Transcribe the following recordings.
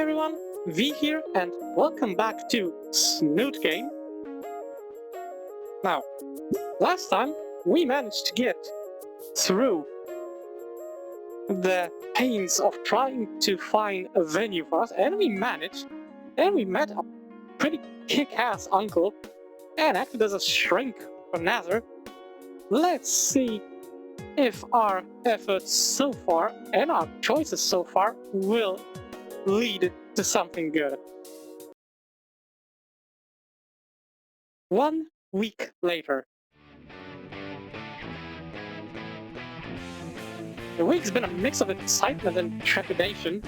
everyone, V here, and welcome back to Snoot Game. Now, last time we managed to get through the pains of trying to find a venue for us, and we managed, and we met a pretty kick-ass uncle, and acted as a shrink for Nazar. Let's see if our efforts so far, and our choices so far, will lead to something good. 1 week later. The week's been a mix of excitement and trepidation.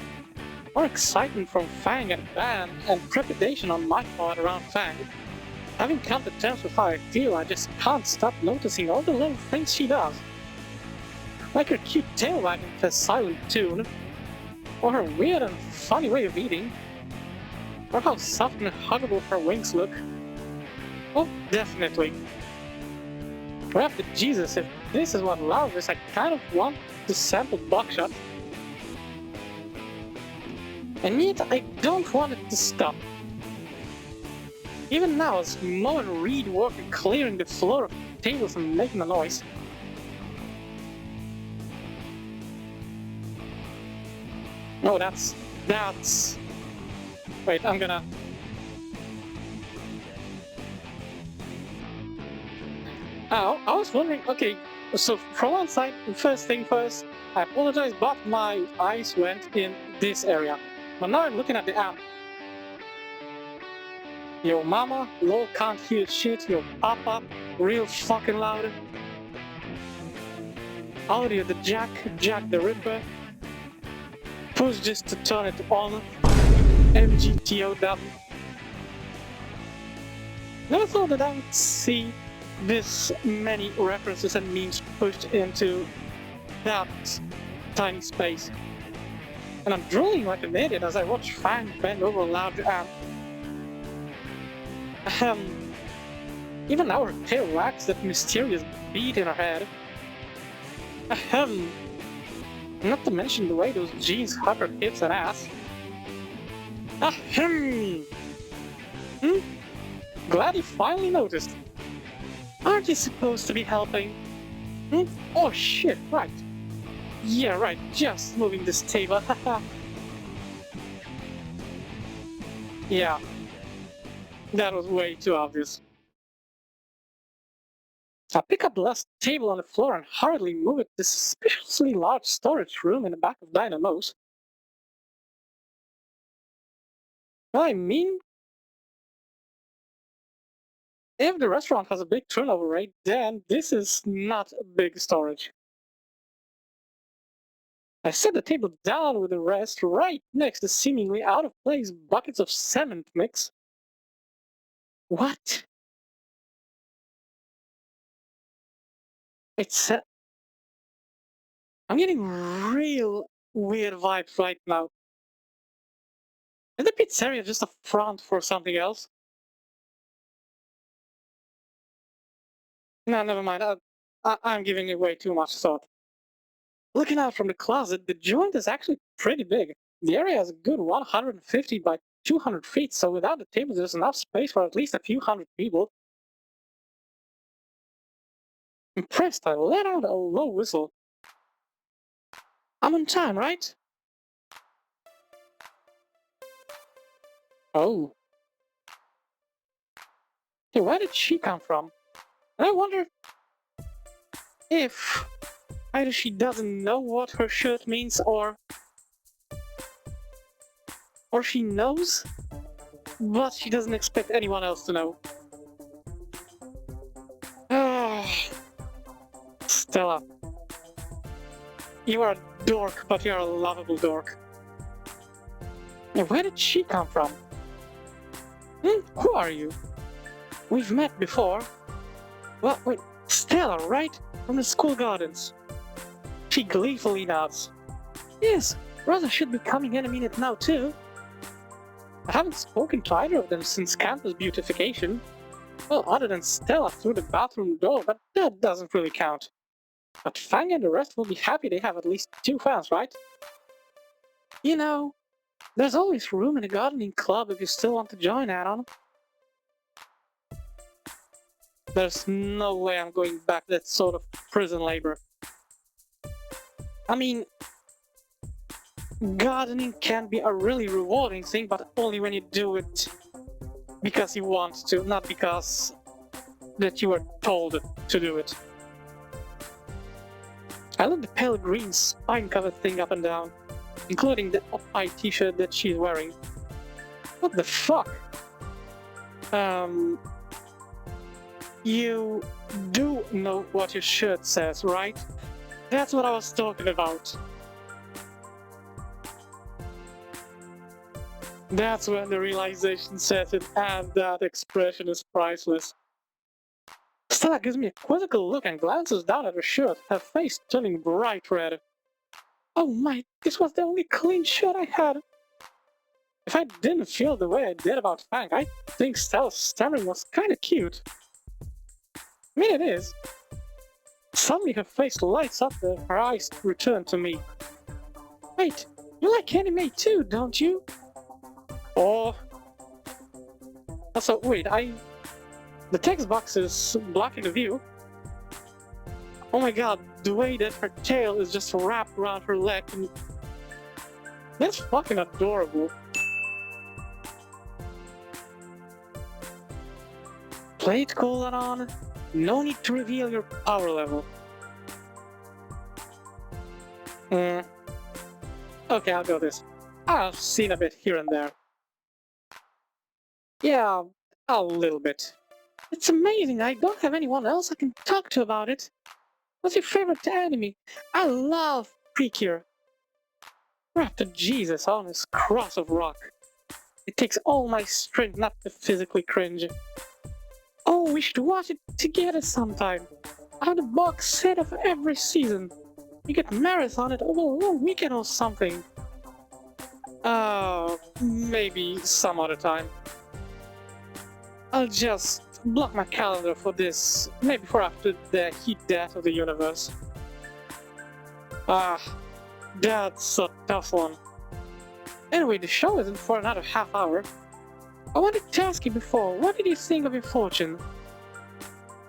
More excitement from Fang and Ban, and trepidation on my part around Fang. Having come to terms with how I feel, I just can't stop noticing all the little things she does. Like her cute tail wagging to a silent tune, or her weird and funny way of eating, or how soft and huggable her wings look. Oh, definitely. Rap to Jesus, if this is what love is, I kind of want to sample buckshot. And yet I don't want it to stop. Even now, as Mo and Reed work at clearing the floor of tables and making a noise. Oh, that's... Wait, I'm gonna... Oh, I was wondering, okay, so from one side, first thing first, I apologize, but my eyes went in this area. But now I'm looking at the amp. Yo mama, lol, can't hear shit, yo papa, real fucking loud. Audio the Jack the Ripper. Push just to turn it on. MGTOW. Never thought that I would see this many references and memes pushed into that tiny space. And I'm drooling like an idiot as I watch Fang bend over a large amp. Even now her tail wags that mysterious beat in her head. Not to mention the way those jeans hug her hips and ass. Glad you finally noticed. Aren't you supposed to be helping? Oh shit, right. Yeah, right, just moving this table, haha. Yeah. That was way too obvious. I pick up the last table on the floor and hurriedly move it to the suspiciously large storage room in the back of Dynamo's. Well, I mean, if the restaurant has a big turnover rate, then this is not a big storage. I set the table down with the rest right next to seemingly out-of-place buckets of cement mix. What? I'm getting real weird vibes right now. Is the pizzeria just a front for something else? No, never mind. I'm giving it way too much thought. Looking out from the closet, the joint is actually pretty big. The area is a good 150 by 200 feet, so without the table there's enough space for at least a few hundred people. Impressed, I let out a low whistle. I'm on time, right? Oh. Hey, where did she come from? And I wonder if either she doesn't know what her shirt means, or she knows, but she doesn't expect anyone else to know. Stella. You are a dork, but you're a lovable dork. And where did she come from? Who are you? We've met before. Well, wait, Stella, right? From the school gardens. She gleefully nods. Yes, Rosa should be coming any minute now too. I haven't spoken to either of them since campus beautification. Well, other than Stella through the bathroom door, but that doesn't really count. But Fang and the rest will be happy they have at least 2 fans, right? You know, There's always room in the gardening club if you still want to join, Adam. There's no way I'm going back to that sort of prison labor. I mean, gardening can be a really rewarding thing, but only when you do it because you want to, not because that you were told to do it. I look the pale green spine-covered thing up and down, including the off-white t-shirt that she's wearing. What the fuck? You do know what your shirt says, right? That's what I was talking about. That's when the realization sets in, and that expression is priceless. Stella gives me a quizzical look and glances down at her shirt, her face turning bright red. Oh my, this was the only clean shirt I had. If I didn't feel the way I did about Fang, I think Stella's stammering was kinda cute. I mean, it is. Suddenly her face lights up and her eyes return to me. Wait, you like anime too, don't you? Oh. Also, wait, the text box is blocking the view. Oh my god, the way that her tail is just wrapped around her leg. That's fucking adorable. Play it cool, on. No need to reveal your power level. Okay, I'll go this. I've seen a bit here and there. Yeah, a little bit. It's amazing, I don't have anyone else I can talk to about it. What's your favorite anime? I love Precure. Wrapped to Jesus on this cross of rock. It takes all my strength not to physically cringe. Oh, we should watch it together sometime. I have the box set of every season. We could marathon it over a long weekend or something. Maybe some other time. I'll just block my calendar for this, maybe for after the heat death of the universe. That's a tough one. Anyway, the show isn't for another half hour. I wanted to ask you before, what did you think of your fortune?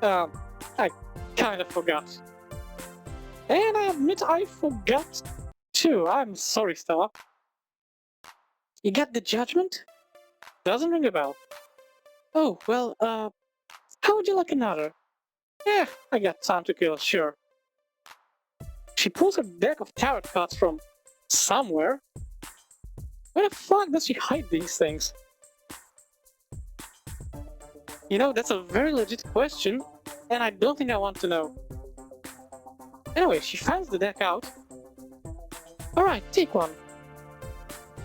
I kinda forgot. And I admit I forgot too. I'm sorry, Stella. You get the judgment? Doesn't ring a bell. Oh, well, how would you like another? Yeah, I got time to kill, sure. She pulls her deck of tarot cards from somewhere. Where the fuck does she hide these things? You know, that's a very legit question, and I don't think I want to know. Anyway, she finds the deck out. Alright, take one.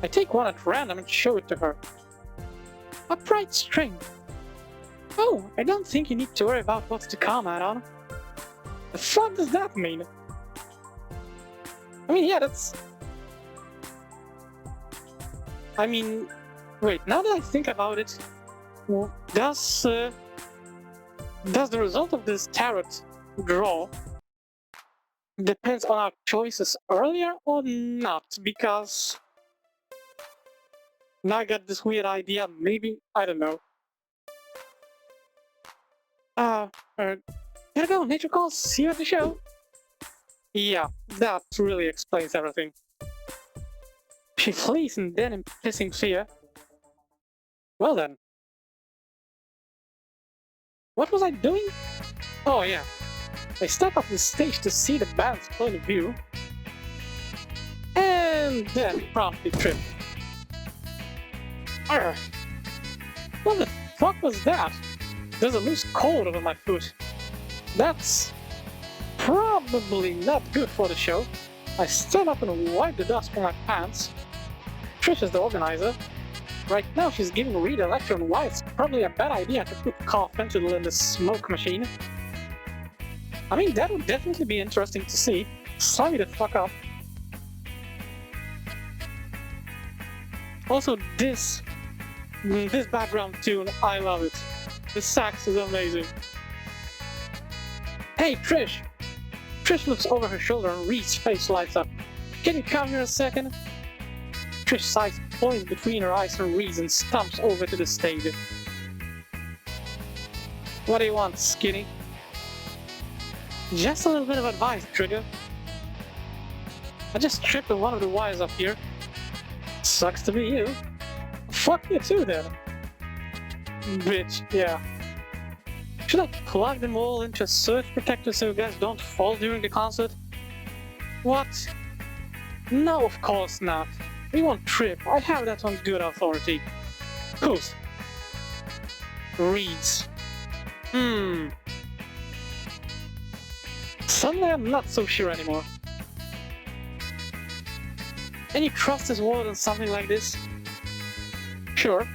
I take one at random and show it to her. A bright string. Oh, I don't think you need to worry about what's to come, Adam. The fuck does that mean? I mean, yeah, that's... I mean... Wait, now that I think about it... Does the result of this tarot draw depends on our choices earlier or not? Because... Now I got this weird idea, maybe, I don't know. Gotta go, nature calls, see you at the show. Yeah, that really explains everything. She flees and then in pissing fear. Well then. What was I doing? Oh yeah. I step up the stage to see the band's point of view. And then promptly trip. Arrgh. What the fuck was that? There's a loose cord over my foot. That's probably not good for the show. I stand up and wipe the dust from my pants. Trish is the organizer. Right now she's giving Reed a lecture on why it's probably a bad idea to put car fentanyl in the smoke machine. I mean, that would definitely be interesting to see. Sign me the fuck up. Also, this background tune, I love it. The sax is amazing. Hey, Trish! Trish looks over her shoulder and Reed's face lights up. Can you come here a second? Trish sighs, points between her eyes and reads and stumps over to the stage. What do you want, Skinny? Just a little bit of advice, Trigger. I just tripped on one of the wires up here. Sucks to be you. Fuck you too, then. Bitch, yeah. Should I plug them all into a surge protector so you guys don't fall during the concert? What? No, of course not. We won't trip. I have that on good authority. Whose? Reed's. Suddenly I'm not so sure anymore. Can you trust his word on something like this? Sure.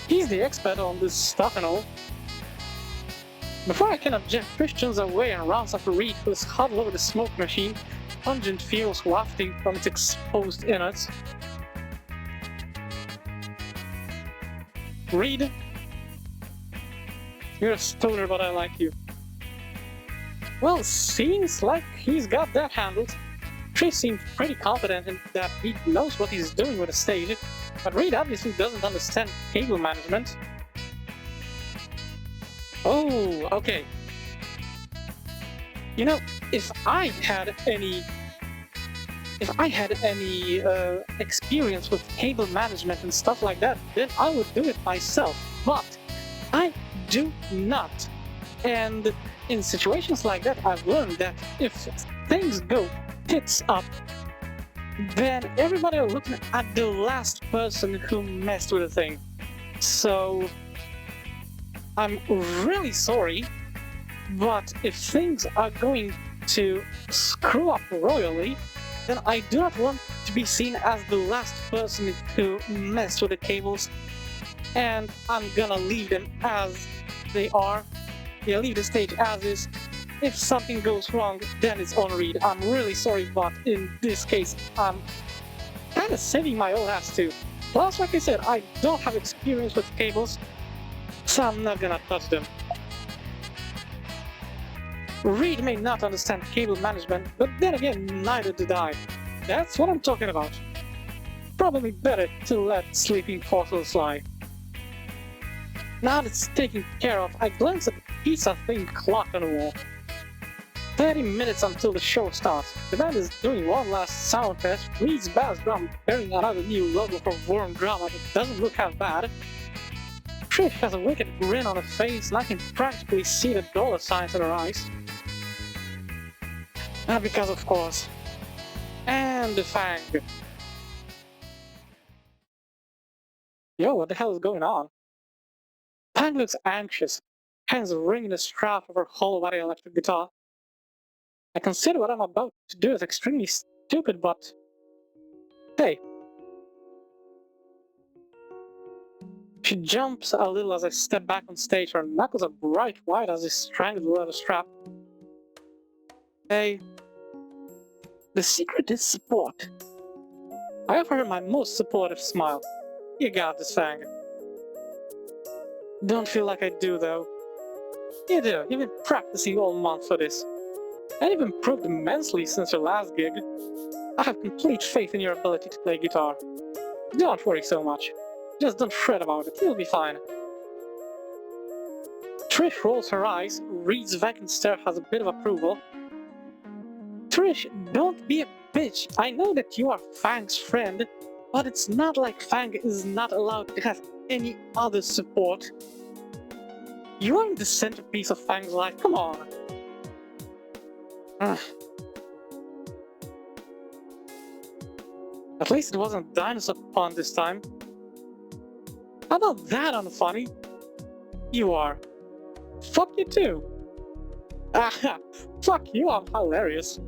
He's the expert on this stuff and all. Before I can object, Trish turns away and rounds up Reed, who is huddled over the smoke machine, pungent fumes wafting from its exposed innards. Reed, you're a stoner, but I like you. Well, seems like he's got that handled. Trish seems pretty confident in that Reed knows what he's doing with the stage, but Reed obviously doesn't understand cable management. Oh, okay. You know, if I had any experience with cable management and stuff like that, then I would do it myself. But I do not. And in situations like that, I've learned that if things go tits up, then everybody are looking at the last person who messed with the thing. So I'm really sorry, but if things are going to screw up royally, then I do not want to be seen as the last person who messed with the cables, and I'm gonna leave them as they are. Yeah, leave the stage as is. If something goes wrong, then it's on Reed. I'm really sorry, but in this case, I'm kinda saving my own ass too. Plus, like I said, I don't have experience with cables, so I'm not gonna touch them. Reed may not understand cable management, but then again, neither did I. That's what I'm talking about. Probably better to let sleeping portals lie. Now that it's taken care of, I glance at the pizza thing clock on the wall. 30 minutes until the show starts. The band is doing one last sound test. Reed's bass drum bearing another new logo for VVURM Drama that doesn't look half bad. Trish has a wicked grin on her face, and I can practically see the dollar signs in her eyes. Not because, of course. And the Fang. Yo, what the hell is going on? Fang looks anxious, hands wringing the strap of her hollow body electric guitar. I consider what I'm about to do is extremely stupid, but hey. She jumps a little as I step back on stage. Her knuckles are bright white as they strangle the leather strap. Hey. The secret is support. I offer her my most supportive smile. You got this, Fang. Don't feel like I do, though. You do. You've been practicing all month for this. And you've improved immensely since your last gig. I have complete faith in your ability to play guitar. Don't worry so much. Just don't fret about it. You'll be fine. Trish rolls her eyes. Reed's vacant stare has a bit of approval. Trish, don't be a bitch. I know that you are Fang's friend, but it's not like Fang is not allowed to have any other support. You aren't the centerpiece of Fang's life. Come on. At least it wasn't dinosaur pun this time. How about that unfunny? You are. Fuck you too. Ah, fuck you, I'm hilarious.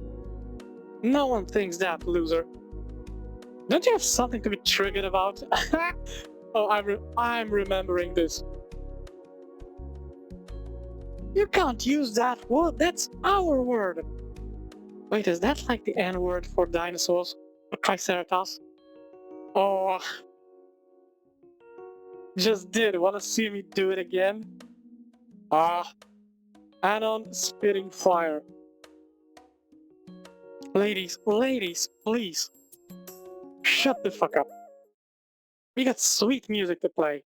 No one thinks that, loser. Don't you have something to be triggered about? Oh, I'm remembering this. You can't use that word, that's our word. Wait, is that like the N-word for dinosaurs? Or Triceratops? Oh. Just did, wanna see me do it again? Ah. Anon spitting fire. Ladies, please. shut the fuck up. We got sweet music to play.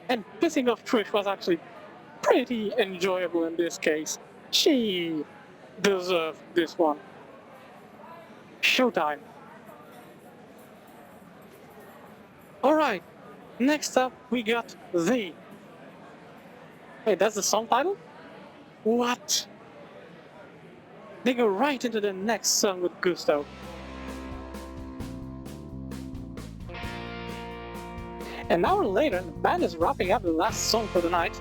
And pissing off Trish was actually pretty enjoyable in this case. She deserved this one. Showtime. Alright, next up we got The. Wait, that's the song title? What? They go right into the next song with gusto. An hour later, the band is wrapping up the last song for the night.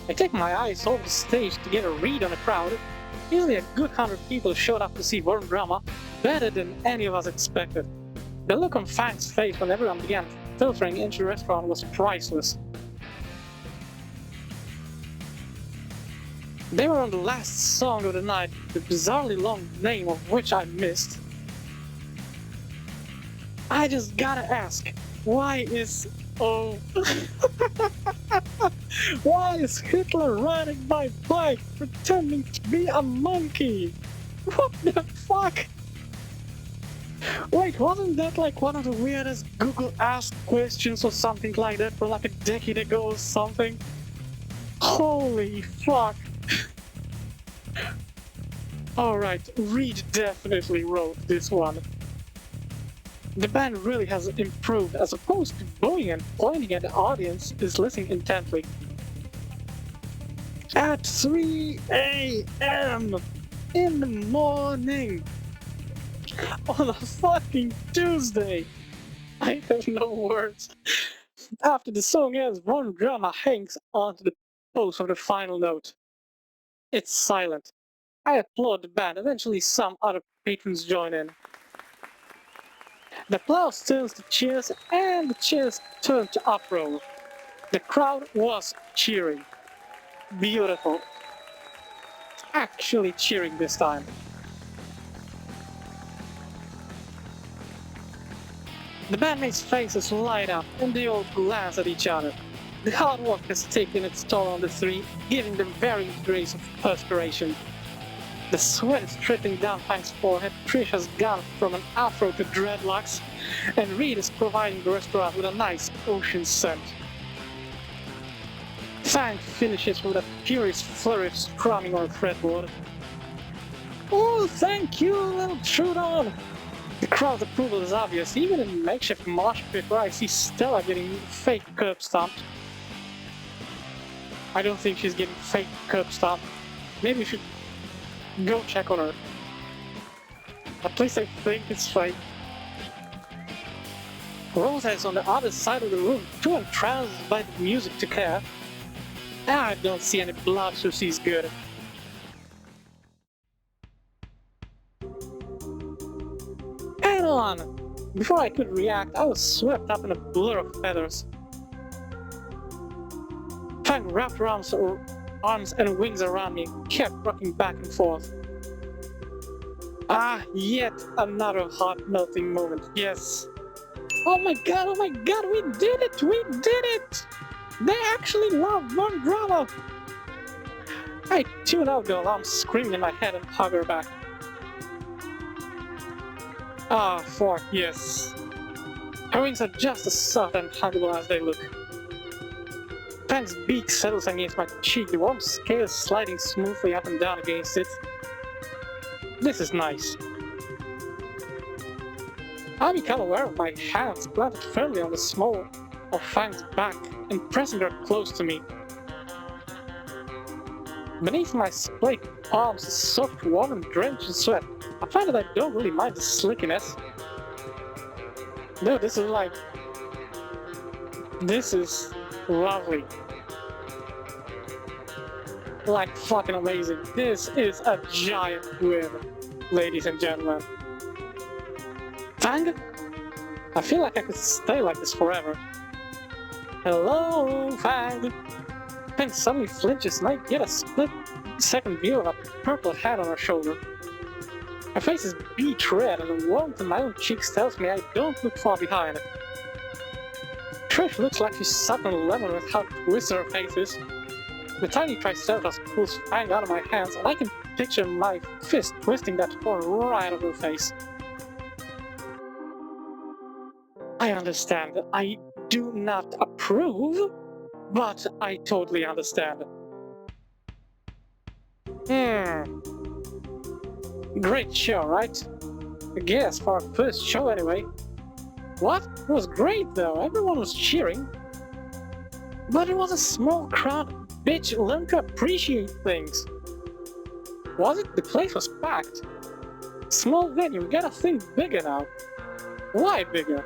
I take my eyes over the stage to get a read on the crowd. Easily a good 100 people showed up to see VVURM Drama, better than any of us expected. The look on Fang's face when everyone began filtering into the restaurant was priceless. They were on the last song of the night, the bizarrely long name of which I missed. I just gotta ask, why is... Oh... Why is Hitler riding my bike pretending to be a monkey? What the fuck? Wait, wasn't that like one of the weirdest Google Ask questions or something like that from like a decade ago or something? Holy fuck. Alright, Reed definitely wrote this one. The band really has improved as opposed to booing and pointing at the audience is listening intently. At 3 a.m. in the morning on a fucking Tuesday. I have no words. After the song ends, VVURM Drama hangs onto the post of the final note. It's silent. I applaud the band. Eventually some other patrons join in. The applause turns to cheers, and the cheers turn to uproar. The crowd was cheering. Beautiful. Actually cheering this time. The bandmates' faces light up, and they all glance at each other. The hard work has taken its toll on the three, giving them varying degrees of perspiration. The sweat is trickling down Fang's forehead, Trish has gone from an afro to dreadlocks, and Reed is providing the restaurant with a nice ocean scent. Fang finishes with a furious flourish strumming on a fretboard. Oh, thank you, little Trudon! The crowd's approval is obvious, even in the makeshift mosh pit where I see Stella getting fake curb stomped. I don't think she's getting fake curb stomped. Maybe we should go check on her. At least I think it's fake. Rosa is on the other side of the room, too entranced by the music to care. I don't see any blood, so she's good. Hang on! Before I could react, I was swept up in a blur of feathers. Fang wrapped arms and wings around me, kept rocking back and forth. Ah, yet another heart-melting moment, yes. Oh my god, we did it! We did it! They actually love VVURM Drama! I tune out the alarm screaming in my head and hug her back. Ah, fuck, yes. Her wings are just as soft and huggable as they look. Fang's beak settles against my cheek, the warm scales sliding smoothly up and down against it. This is nice. I become aware of my hands planted firmly on the small of Fang's back and pressing her close to me. Beneath my splayed palms is soft, warm and drenched in sweat. I find that I don't really mind the slickiness. No, this is lovely. Like fucking amazing. This is a giant win, ladies and gentlemen. Fang? I feel like I could stay like this forever. Hello, Fang! Fang suddenly flinches and I get a split-second view of a purple hat on her shoulder. Her face is beet red and the warmth in my own cheeks tells me I don't look far behind. Trish looks like she's sucked on a lemon with how twisted her face is. The tiny Triceratops pulls Fang out of my hands and I can picture my fist twisting that horn right over her face. I understand. I do not approve, but I totally understand. Great show, right? I guess for our first show anyway. What? It was great though, everyone was cheering. But it was a small crowd, bitch, learn to appreciate things. Was it? The place was packed. Small venue, we gotta think bigger now. Why bigger?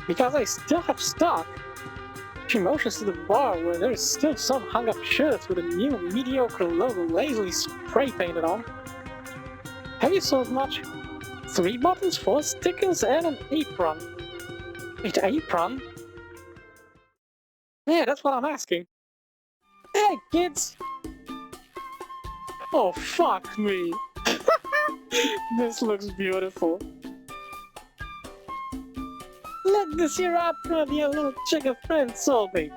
Because I still have stock. She motions to the bar where there's still some hung up shirts with a new mediocre logo lazily spray painted on. Have you sold much? 3 buttons, 4 stickers, and an apron. Wait, apron? Yeah, that's what I'm asking. Hey, kids! Oh, fuck me! This looks beautiful. Look, this here apron your little chicken friend sold me.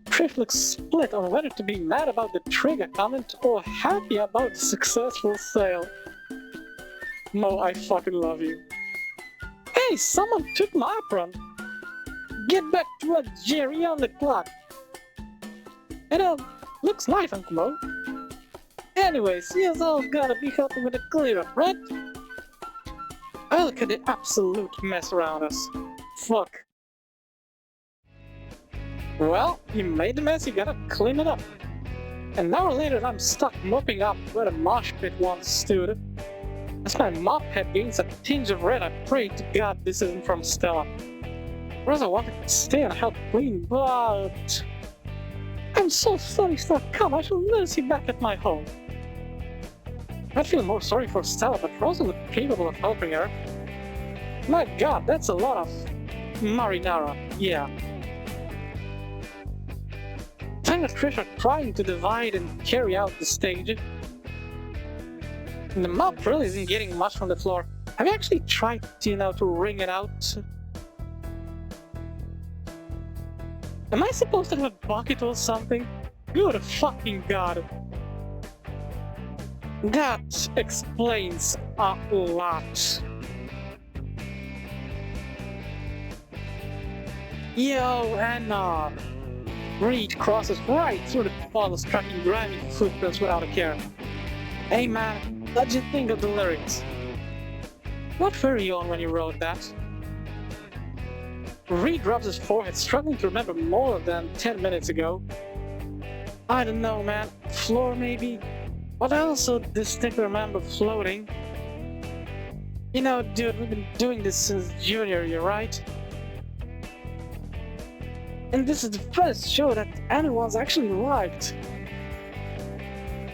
Trish looks split on whether to be mad about the trigger comment or happy about the successful sale. Mo, I fucking love you. Hey, someone took my apron! Get back to what Jerry on the clock. It looks nice, Uncle Mo. Anyways, you all gotta be helping with the clear-up, right? Oh, look at the absolute mess around us. Fuck. Well, you made the mess, you gotta clean it up. An hour later, I'm stuck mopping up where the mosh pit once stood. As my mop head gains a tinge of red, I pray to God this isn't from Stella. Rosa wanted to stay and help clean, but... I'm so sorry, Stella. Come, I shall never see back at my home. I feel more sorry for Stella, but Rosa looked capable of helping her. My God, that's a lot of marinara, yeah. Tang and Trish are trying to divide and carry out the stage. The mop really isn't getting much from the floor. Have you actually tried, to wring it out? Am I supposed to have a bucket or something? Good fucking God. That explains a lot. Yo, and Reed crosses right through the puddles, tracking grimy footprints without a care. Hey man, what'd you think of the lyrics? What were you on when you wrote that? Reed rubs his forehead, struggling to remember more than 10 minutes ago. I don't know, man. Floor maybe? But I also distinctly remember floating. You know, dude, we've been doing this since junior year, right? And this is the first show that anyone's actually liked.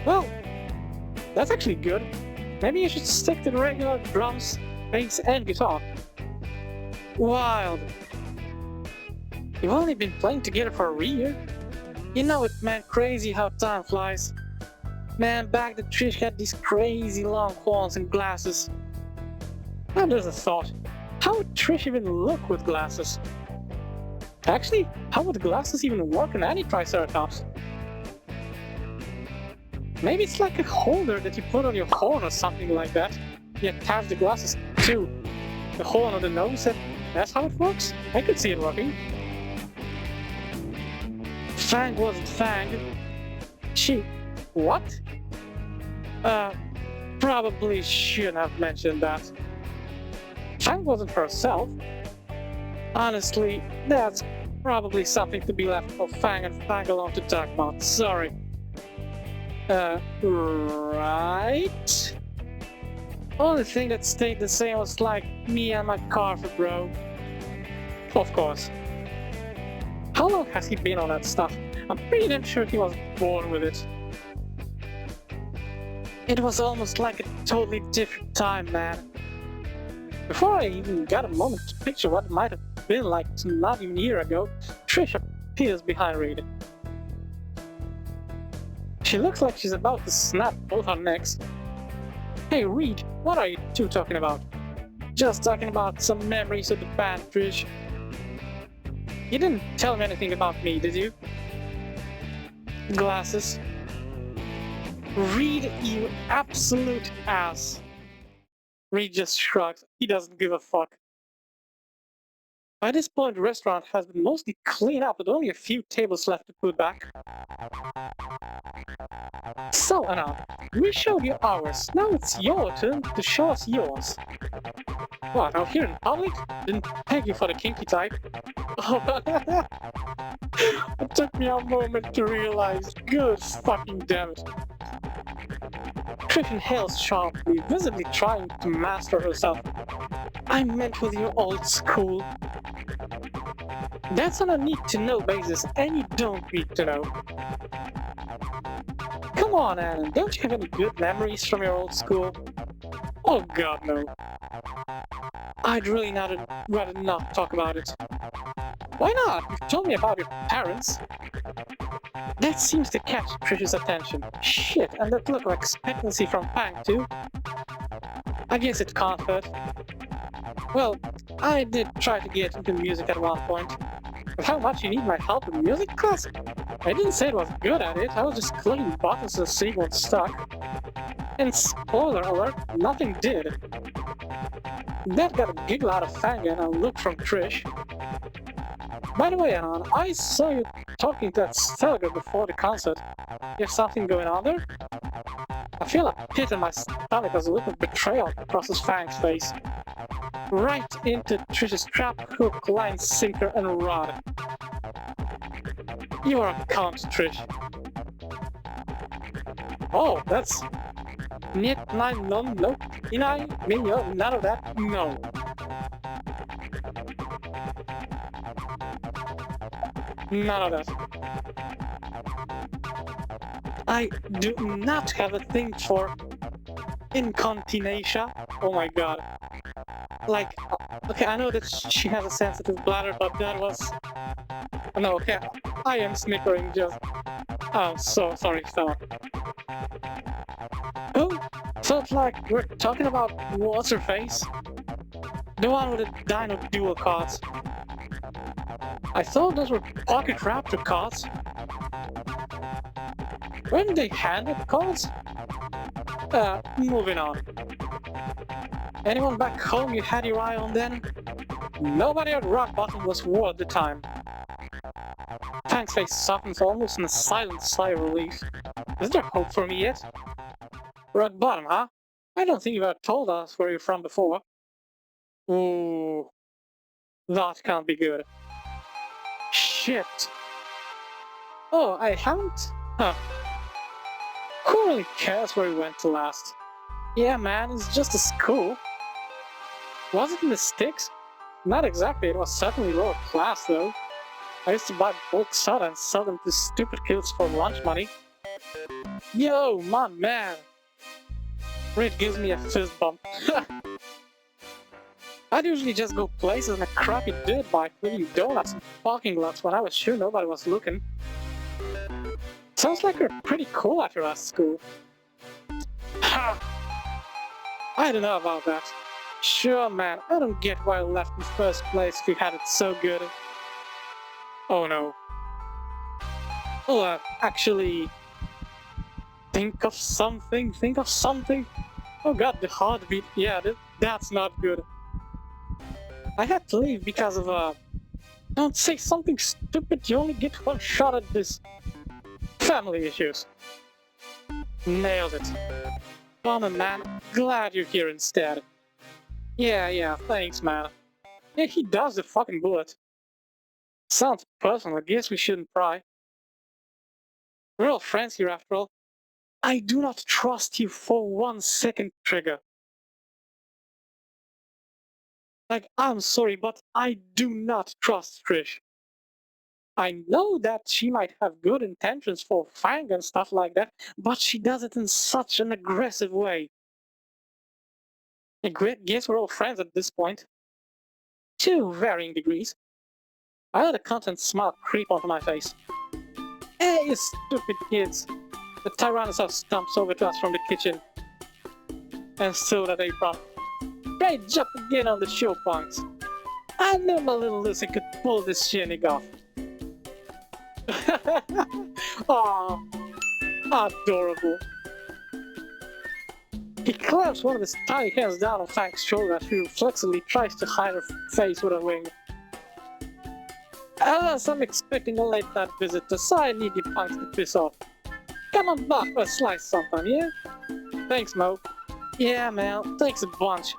Well, that's actually good. Maybe you should stick to the regular drums, bass, and guitar. Wild. You've only been playing together for a year? You know it, man, crazy how time flies. Man, back then Trish had these crazy long horns and glasses. Now there's a thought. How would Trish even look with glasses? Actually, how would glasses even work in any Triceratops? Maybe it's like a holder that you put on your horn or something like that. You attach the glasses to the horn of the nose and that's how it works? I could see it working. Fang wasn't Fang. She... what? Probably shouldn't have mentioned that. Fang wasn't herself. Honestly, that's probably something to be left for Fang and Fang alone to talk about. Sorry. Right? Only thing that stayed the same was like me and my carpet, bro. Of course. How long has he been on that stuff? I'm pretty damn sure he was born with it. It was almost like a totally different time, man. Before I even got a moment to picture what it might have been like not even a year ago, Trish appears behind Reed. She looks like she's about to snap both her necks. Hey Reed, what are you two talking about? Just talking about some memories of the band, Trish. You didn't tell me anything about me, did you? Glasses. Reed, you absolute ass. Reed just shrugs. He doesn't give a fuck. By this point, the restaurant has been mostly cleaned up with only a few tables left to put back. So, Anna, we showed you ours. Now it's your turn to show us yours. What, out here in public? Didn't peg you for the kinky type. It took me a moment to realize. Good fucking damn it. Trish inhales sharply, visibly trying to master herself. I meant with your old school. That's on a need-to-know basis, and you don't need to know. Come on, Alan, don't you have any good memories from your old school? Oh god, no. I'd really rather not talk about it. Why not? You've told me about your parents. That seems to catch Trish's attention. Shit, and that look of expectancy from Fang too. I guess it can't hurt. Well, I did try to get into music at one point. But how much you need my help in music class? I didn't say I was good at it, I was just clicking buttons to see what stuck. And spoiler alert, nothing did. That got a giggle out of Fang and a look from Trish. By the way, Anon, I saw you talking to that Stelga before the concert. You have something going on there? I feel a pit in my stomach as a look of betrayal crosses Fang's face. Right into Trish's trap, hook, line, sinker, and rod. You are a cunt, Trish. Oh, that's... Niet, nine, no, no, inai, me, none of that, no. None of that. I do not have a thing for incontinentia. Oh my god. Like, okay, I know that she has a sensitive bladder, but that was... No, okay, I am snickering just... Oh, so sorry, Stella. Oh, felt like we're talking about what's-her-face? The one with the Dino Dual cards. I thought those were Pocket Raptor cards. Weren't they handed cards? Moving on. Anyone back home you had your eye on then? Nobody at Rock Bottom was war at the time. Fang's face softens almost in a silent sigh of relief. Is there hope for me yet? Rock Bottom, huh? I don't think you've ever told us where you're from before. Ooh. That can't be good. Shit. Oh, I haven't? Huh. Who really cares where we went to last? Yeah, man, it's just a school. Was it in the sticks? Not exactly, it was certainly lower class though. I used to buy bulk soda and sell them to stupid kids for lunch money. Yo, my man! Reed gives me a fist bump. I'd usually just go places in a crappy dirt bike leaving donuts in parking lots when I was sure nobody was looking. Sounds like you're pretty cool at your last school. Ha! I don't know about that. Sure, man, I don't get why I left in the first place if you had it so good. Oh no. Oh, actually... Think of something? Oh god, the heartbeat, yeah, that's not good. I had to leave because of, don't say something stupid, you only get one shot at this. Family issues. Nailed it. Bummer, man, glad you're here instead. Yeah, thanks, man. Yeah, he does the fucking bullet. Sounds personal, I guess we shouldn't pry. We're all friends here after all. I do not trust you for 1 second, Trigger. Like, I'm sorry, but I do not trust Trish. I know that she might have good intentions for Fang and stuff like that, but she does it in such an aggressive way. I guess we're all friends at this point. To varying degrees. I let a content smile creep onto my face. Hey, you stupid kids! The Tyrannosaurus stumps over to us from the kitchen. And so that apron. Great job again on the show punks. I knew my little Lucy could pull this shindig off. Aww, adorable. He claps one of his tiny hands down on Fang's shoulder as she reflexively tries to hide her face with a wing. As I'm expecting a late night visitor, so I need your pints to piss off. Come on back for a slice sometime, yeah? Thanks, Mo. Yeah, man, thanks a bunch.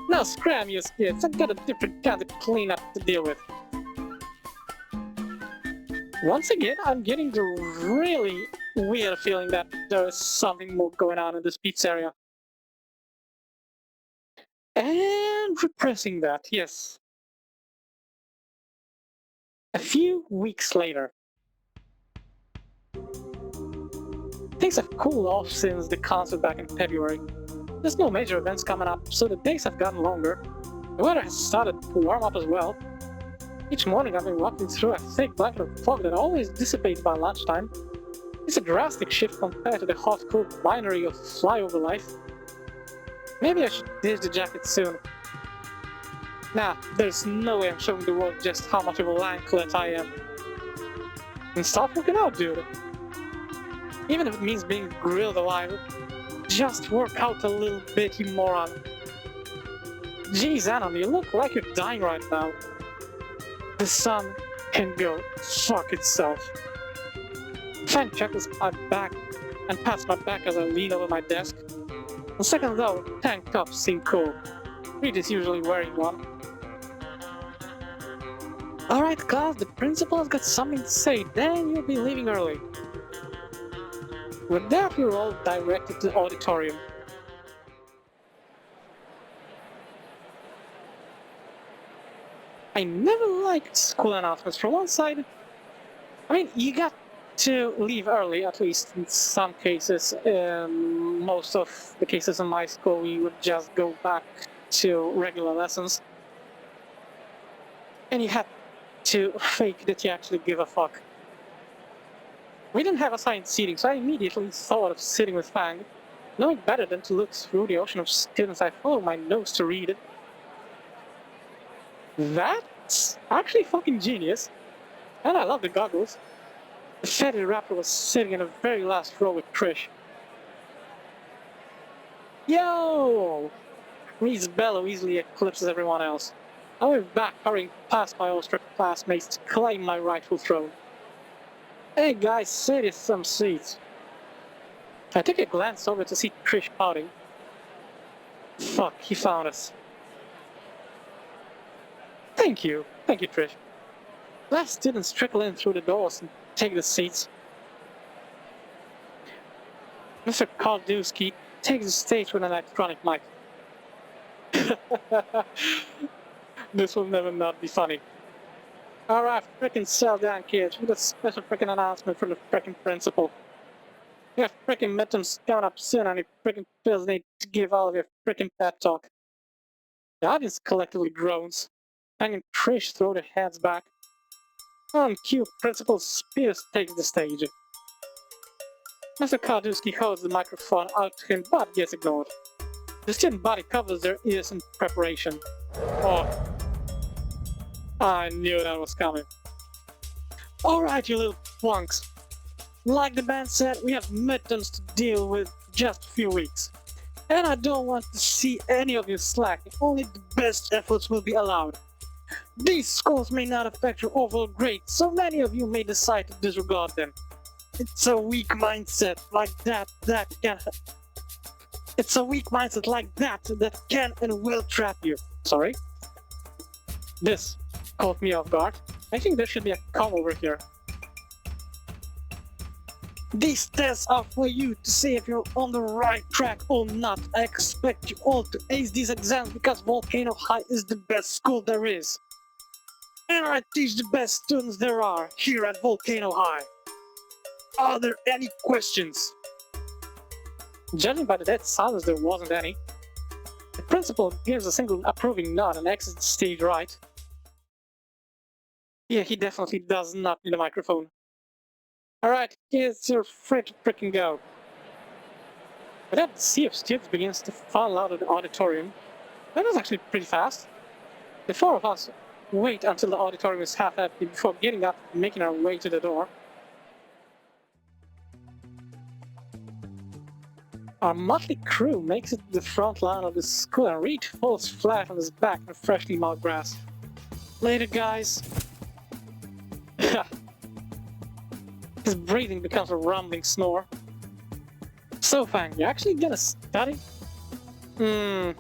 Now scram you kids, I've got a different kind of cleanup to deal with. Once again, I'm getting the really weird feeling that there is something more going on in this pizzeria. And repressing that, yes. A few weeks later. Things have cooled off since the concert back in February. There's no major events coming up, so the days have gotten longer. The weather has started to warm up as well. Each morning I've been walking through a thick blanket of fog that always dissipates by lunchtime. It's a drastic shift compared to the hot, cool binary of flyover life. Maybe I should ditch the jacket soon. Nah, there's no way I'm showing the world just how much of a lanklet I am. And stop working out, dude. Even if it means being grilled alive, just work out a little bit, you moron. Geez, Anon, you look like you're dying right now. The sun can go fuck itself. Fang chuckles my back and pats my back as I lean over my desk. On second though, tank tops seem cool. Reed is usually wearing one. Alright class, the principal has got something to say, then you'll be leaving early. With that, we're all directed to the auditorium. I never liked school announcements. From one side, I mean, you got to leave early, at least in some cases. In most of the cases in my school, we would just go back to regular lessons. And you had to fake that you actually give a fuck. We didn't have assigned seating, so I immediately thought of sitting with Fang. Knowing better than to look through the ocean of students, I followed my nose to read it. That's actually fucking genius. And I love the goggles. The fatty rapper was sitting in the very last row with Trish. Yo! Reed's bellow easily eclipses everyone else. I went back, hurrying past my awestruck classmates to claim my rightful throne. Hey guys, sit in some seats. I took a glance over to see Trish pouting. Fuck, he found us. Thank you, Trish. Last students trickle in through the doors and take the seats. Mr. Kaldewski takes the stage with an electronic mic. This will never not be funny. Alright, frickin' sell down kids, with a special frickin' announcement from the frickin' principal. You have frickin' midterms coming up soon and you frickin' pills need to give all of your frickin' pep talk. The audience collectively groans. Fang and Trish throw their heads back. On cue, Principal Spears takes the stage. Mr. Kardusky holds the microphone out to him but gets ignored. The student body covers their ears in preparation. Oh, I knew that was coming. Alright, you little plunks. Like the band said, we have midterms to deal with just a few weeks. And I don't want to see any of you slacking, only the best efforts will be allowed. These scores may not affect your overall grade, so many of you may decide to disregard them. It's a weak mindset like that can... It's a weak mindset like that can and will trap you. Sorry? This caught me off guard. I think there should be a comma over here. These tests are for you to see if you're on the right track or not. I expect you all to ace these exams because Volcano High is the best school there is. And I teach the best students there are here at Volcano High. Are there any questions? Judging by the dead silence, there wasn't any. The principal gives a single approving nod and exits the stage right. Yeah, he definitely does not need a microphone. Alright, kids, you're free to frickin' go. But that sea of students begins to fall out of the auditorium. That was actually pretty fast. The four of us wait until the auditorium is half empty before getting up and making our way to the door. Our motley crew makes it to the front line of the school and Reed falls flat on his back in freshly mowed grass. Later, guys. His breathing becomes a rumbling snore. So, Fang, you actually gonna study? You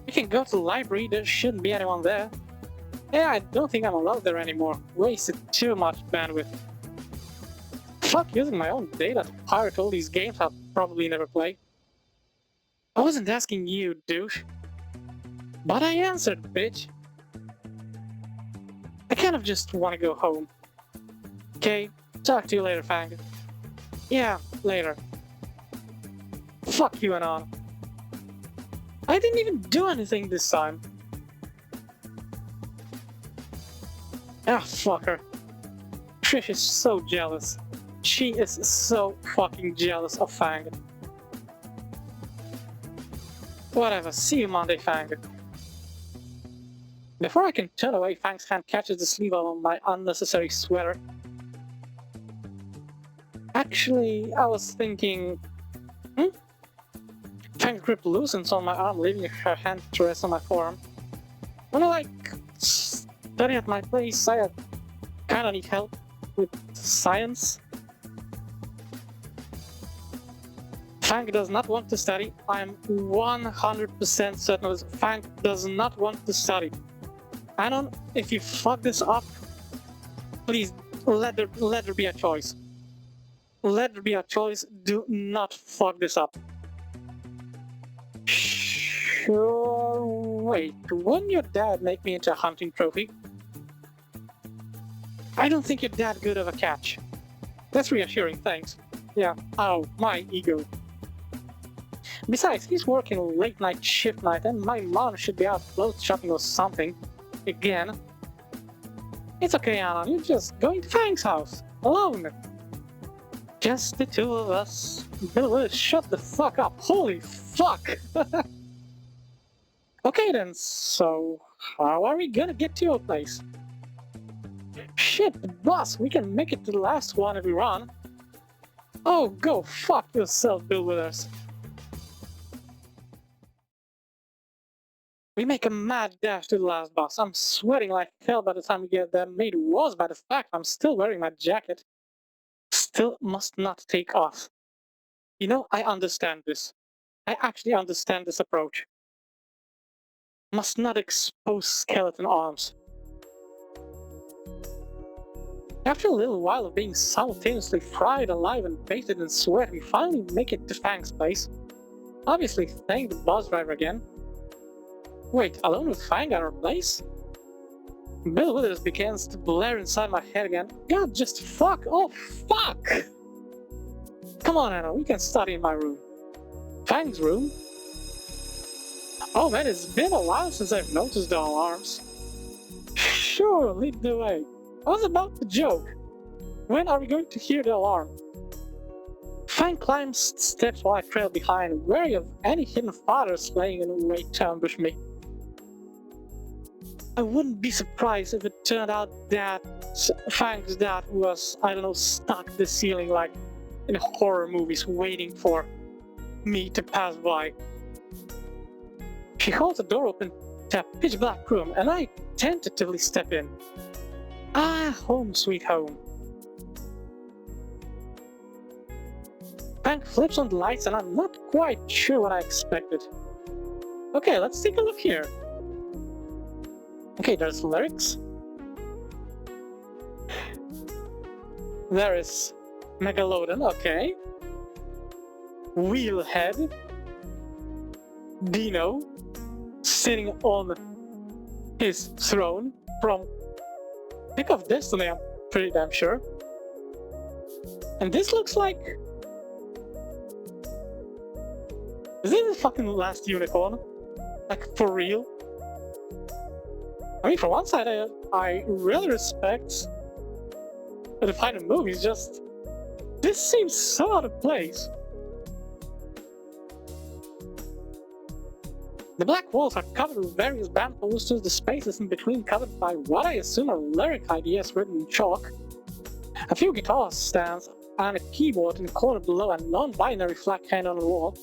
can go to the library, there shouldn't be anyone there. Yeah, I don't think I'm allowed there anymore. Wasted too much bandwidth. Fuck using my own data to pirate all these games I'll probably never play. I wasn't asking you, douche. But I answered, bitch. I kind of just want to go home. Okay, talk to you later, Fang. Yeah, later. Fuck you and on. I didn't even do anything this time. Ah, fuck her. Trish is so jealous. She is so fucking jealous of Fang. Whatever, see you Monday, Fang. Before I can turn away, Fang's hand catches the sleeve of my unnecessary sweater. Actually, I was thinking... Fang's grip loosens on my arm, leaving her hand to rest on my forearm. When I study at my place, I kinda need help with science. Fang does not want to study. I am 100% certain of this. Fang does not want to study. Anon, if you fuck this up, please let there be a choice. Let there be a choice. Do not fuck this up. Sure, wait, wouldn't your dad make me into a hunting trophy? I don't think you're that good of a catch. That's reassuring, thanks. Yeah, ow, my ego. Besides, he's working late night shift night and my mom should be out clothes shopping or something. Again. It's okay, Anna, you're just going to Fang's house. Alone. Just the two of us. Bill, shut the fuck up. Holy fuck! Okay then, so how are we gonna get to your place? Shit, boss, we can make it to the last one if we run. Oh, go fuck yourself, Bill Withers. We make a mad dash to the last boss. I'm sweating like hell by the time we get there, made worse by the fact I'm still wearing my jacket. Still must not take off. You know, I understand this. I actually understand this approach. Must not expose skeleton arms. After a little while of being simultaneously fried alive and bathed in sweat, we finally make it to Fang's place. Obviously, thank the bus driver again. Wait, alone with Fang at our place? Bill Withers begins to blare inside my head again. God, just fuck! Oh, fuck! Come on, Anna, we can study in my room. Fang's room? Oh man, it's been a while since I've noticed the alarms. Sure, lead the way. I was about to joke. When are we going to hear the alarm? Fang climbs steps while I trail behind, wary of any hidden fathers laying in wait to ambush me. I wouldn't be surprised if it turned out that Fang's dad was, I don't know, stuck in the ceiling like in horror movies waiting for me to pass by. She holds the door open to a pitch black room and I tentatively step in. Ah, home sweet home. Fang flips on the lights and I'm not quite sure what I expected. Okay, let's take a look here. Okay, there's lyrics. There is Megalodon, okay. Wheelhead. Dino. Sitting on his throne from Pick of Destiny, I'm pretty damn sure. And this looks like... Is this the fucking last unicorn? Like, for real? I mean, from one side, I really respect the final movies, just... This seems so out of place. The black walls are covered with various band posters, the spaces in between covered by what I assume are lyric ideas written in chalk. A few guitar stands and a keyboard in the corner below and non-binary flag hand on the wall.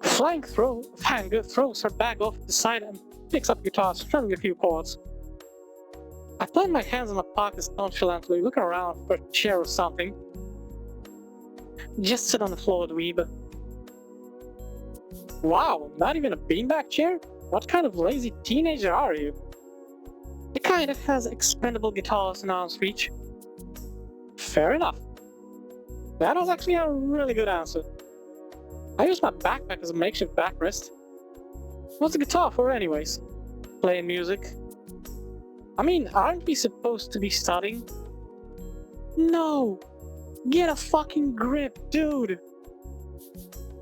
Fang throws her bag off to the side and picks up the guitar, strumming a few chords. I plant my hands on my pockets nonchalantly, looking around for a chair or something. Just sit on the floor, dweeb. Wow, not even a beanbag chair? What kind of lazy teenager are you? The kind that has expendable guitars in arm's reach. Fair enough. That was actually a really good answer. I use my backpack as a makeshift backrest. What's the guitar for anyways? Playing music? I mean, aren't we supposed to be studying? No! Get a fucking grip, dude!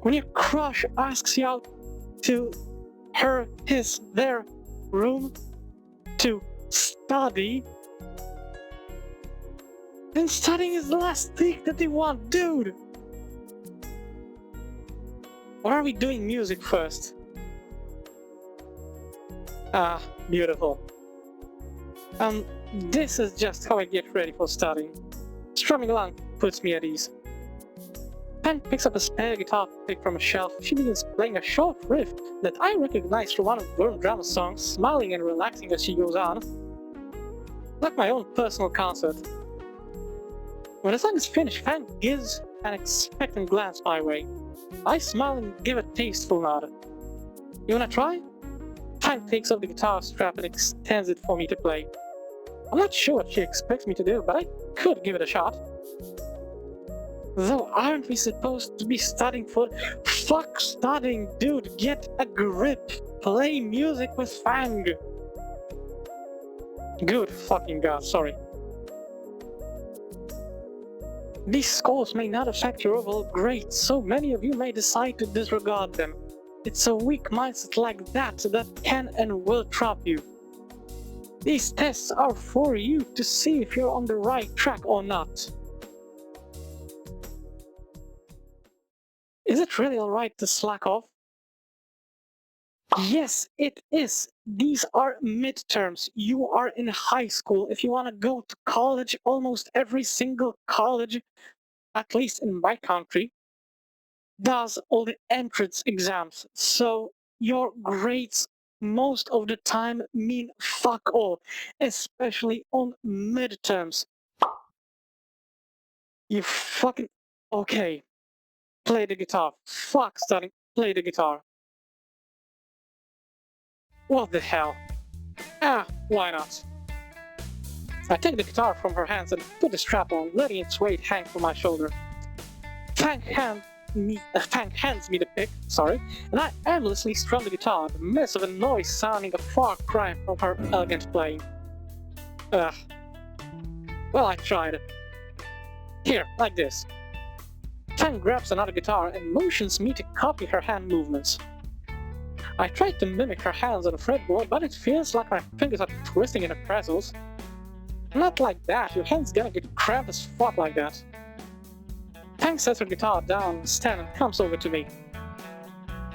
When your crush asks you out to her, his, their room to study, then studying is the last thing that they want, dude! Or are we doing music first? Ah, beautiful. This is just how I get ready for studying. Strumming along puts me at ease. Pen picks up a spare guitar pick from a shelf. She begins playing a short riff that I recognize from one of VVURM Drama's songs, smiling and relaxing as she goes on. Like my own personal concert. When the song is finished, Fan gives an expectant glance my way. I smile and give a tasteful nod. You wanna try? Fan takes off the guitar strap and extends it for me to play. I'm not sure what she expects me to do, but I could give it a shot. Though, aren't we supposed to be studying for— Fuck studying, dude, get a grip! Play music with Fang! Good fucking god, sorry. These scores may not affect your overall grade, so many of you may decide to disregard them. It's a weak mindset like that that can and will trap you. These tests are for you to see if you're on the right track or not. Is it really alright to slack off? Yes, it is. These are midterms. You are in high school. If you want to go to college, almost every single college, at least in my country, does all the entrance exams. So your grades most of the time mean fuck all, especially on midterms. You fucking— okay. Play the guitar. Fuck studying. Play the guitar. What the hell? Ah, why not? I take the guitar from her hands and put the strap on, letting its weight hang from my shoulder. Fang hands me the pick, and I aimlessly strum the guitar, the mess of a noise sounding a far cry from her elegant playing. Ugh. Well, I tried. Here, like this. Fang grabs another guitar and motions me to copy her hand movements. I tried to mimic her hands on the fretboard, but it feels like my fingers are twisting in the pretzels. Not like that, your hand's gonna get cramped as fuck like that. Fang sets her guitar down on the stand and comes over to me.